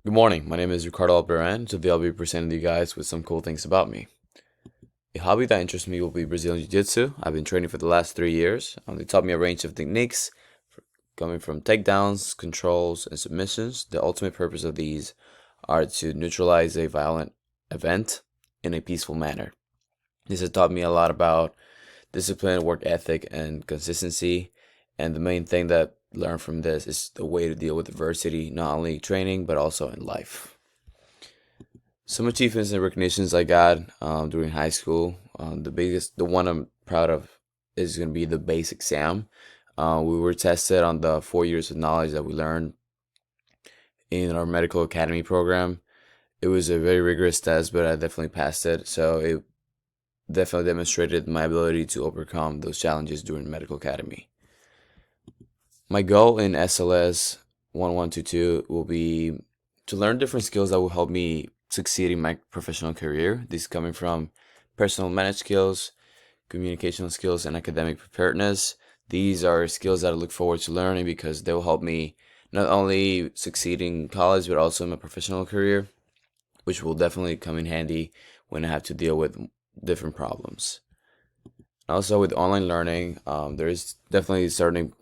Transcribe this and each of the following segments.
Good morning. My name is Ricardo Alperan. Today I'll be presenting you guys with some cool things about me. A hobby that interests me will be Brazilian Jiu-Jitsu. I've been training for the last 3 years. They taught me a range of techniques, coming from takedowns, controls, and submissions. The ultimate purpose of these are to neutralize a violent event in a peaceful manner. This has taught me a lot about discipline, work ethic, and consistency. And the main thing that I learned from this is the way to deal with adversity, not only training, but also in life. Some achievements and recognitions I got during high school. The one I'm proud of is going to be the base exam. We were tested on the 4 years of knowledge that we learned in our medical academy program. It was a very rigorous test, but I definitely passed it. So it definitely demonstrated my ability to overcome those challenges during medical academy. My goal in SLS 1122 will be to learn different skills that will help me succeed in my professional career. This is coming from personal management skills, communication skills, and academic preparedness. These are skills that I look forward to learning because they will help me not only succeed in college but also in my professional career, which will definitely come in handy when I have to deal with different problems. Also, with online learning, there is definitely certain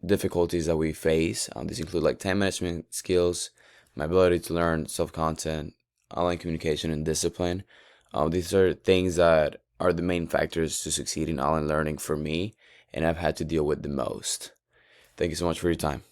difficulties that we face. These include like time management skills, my ability to learn self-content, online communication, and discipline. These are things that are the main factors to succeed in online learning for me, and I've had to deal with the most. Thank you so much for your time.